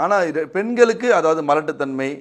ஆனால் பெண்களுக்கு அதாவது மலட்டுத்தன்மை,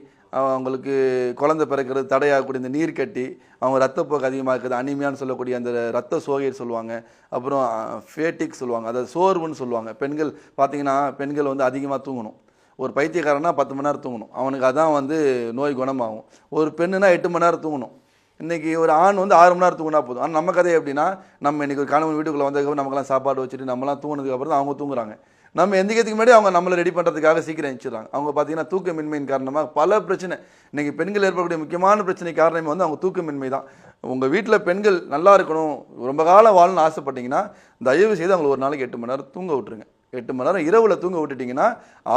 அவங்களுக்கு குழந்தை பிறக்கிறது தடையாகக்கூடிய இந்த நீர்க்கட்டி, அவங்க ரத்தப்போக்கு அதிகமாக இருக்குது, அனிமியான்னு சொல்லக்கூடிய அந்த ரத்த சோகை சொல்லுவாங்க. அப்புறம் ஃபேட்டிக் சொல்லுவாங்க, அதாவது சோர்வுன்னு சொல்லுவாங்க. பெண்கள் பார்த்தீங்கன்னா பெண்கள் வந்து அதிகமாக தூங்கணும். ஒரு பைத்தியக்காரனா 10 மணி நேரம் தூங்கணும், அவனுக்கு அதான் வந்து நோய் குணமாகும். ஒரு பெண்ணுனா 8 மணி நேரம் தூங்கணும். இன்றைக்கி ஒரு ஆண் வந்து 6 மணி நேரம் தூங்கினா போதும். ஆனால் நம்ம கதை எப்படின்னா, நம்ம இன்றைக்கி ஒரு கணவன் வீட்டுக்குள்ளே வந்ததுக்கப்புறம் நமக்கெல்லாம் சாப்பாடு வச்சுட்டு நம்மலாம் தூங்கினதுக்கப்புறம் தான் அவங்க தூங்குறாங்க. நம்ம எந்திக்கிறதுக்கு முன்னாடி அவங்க நம்மளை ரெடி பண்ணுறதுக்காக சீக்கிரம் எழுந்திரிச்சிடுறாங்க. அவங்க பார்த்தீங்கன்னா தூக்கமின்மையின் காரணமாக பல பிரச்சனை. இன்றைக்கி பெண்கள் ஏற்படக்கூடிய முக்கியமான பிரச்சனை காரணமே வந்து அவங்க தூக்கமின்மை தான். உங்கள் வீட்டில் பெண்கள் நல்லா இருக்கணும், ரொம்ப காலம் வாழணும்னு ஆசைப்பட்டீங்கன்னா தயவு செய்து அவங்களை ஒரு நாளைக்கு 8 மணி நேரம் தூங்க விட்டுருங்க. 8 மணி நேரம் இரவில் தூங்க விட்டுட்டிங்கன்னா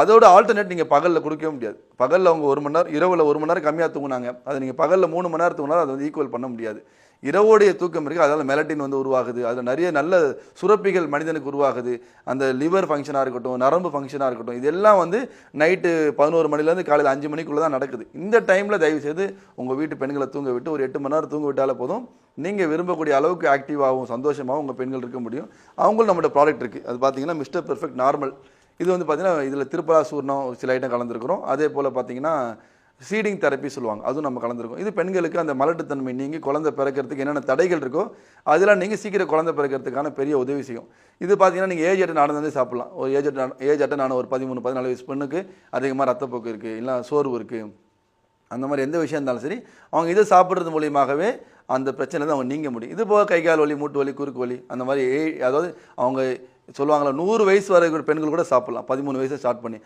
அதோட ஆல்டர்னேட் நீங்கள் பகலில் கொடுக்கவே முடியாது. பகலில் அவங்க 1 மணி நேரம், இரவில் 1 மணி நேரம் கம்மியாக தூங்குனாங்க, அதை நீங்கள் பகலில் 3 மணி நேரம் தூங்கினா அதை வந்து ஈக்குவல் பண்ண முடியாது. இரவோடைய தூக்கம் இருக்குது, அதனால் மெலட்டின் வந்து உருவாகுது, அதில் நிறைய நல்ல சுரப்பிகள் மனிதனுக்கு உருவாகுது. அந்த லிவர் ஃபங்க்ஷனாக இருக்கட்டும், நரம்பு ஃபங்க்ஷனாக இருக்கட்டும், இதெல்லாம் வந்து நைட்டு 11 மணிலேருந்து காலையில் 5 மணிக்குள்ளே தான் நடக்குது. இந்த டைமில் தயவுசெய்து உங்கள் வீட்டு பெண்களை தூங்க விட்டு ஒரு 8 மணி நேரம் தூங்க விட்டாலே போதும். நீங்கள் விரும்பக்கூடிய அளவுக்கு ஆக்டிவாகவும் சந்தோஷமாகவும் உங்கள் பெண்கள் இருக்க முடியும். அவங்களும் நம்மளோட ப்ராடக்ட் இருக்குது, அது பார்த்தீங்கன்னா மிஸ்டர் பெர்ஃபெக்ட் நார்மல். இது வந்து பார்த்தீங்கன்னா இதில் திருப்பலா சூர்ணம் சில ஐட்டம் கலந்துருக்கிறோம். அதே போல் பார்த்தீங்கன்னா சீடிங் தெரப்பி சொல்லுவாங்க, அதுவும் நம்ம கலந்துருக்கோம். இது பெண்களுக்கு அந்த மலட்டுத்தன்மை நீங்கி குழந்தை பிறக்கிறதுக்கு என்னென்ன தடைகள் இருக்கோ அதெல்லாம் நீங்கள் சீக்கிரம் குழந்தை பிறக்கிறதுக்கான பெரிய உதவி செய்யும். இது பார்த்தீங்கன்னா நீங்கள் ஏஜ் அட்டன் நடந்தே சாப்பிட்லாம். ஒரு ஏஜ் அட்டன் ஆன ஒரு 13-14 வயசு பெண்ணுக்கு அதிகமாக ரத்தப்போக்கு இருக்குது, இல்லை சோர்வு இருக்குது, அந்த மாதிரி எந்த விஷயம் இருந்தாலும் சரி அவங்க இதை சாப்பிட்றது மூலியமாகவே அந்த பிரச்சனை தான் அவங்க நீங்க முடியும். இது போக கை கால் வலி, மூட்டு வலி, குறுக்கு வலி, அந்த மாதிரி அதாவது அவங்க சொல்லுவாங்களா 100 வயசு வரை பெண்கள் கூட சாப்பிட்லாம், 13 வயசை ஸ்டார்ட் பண்ணி.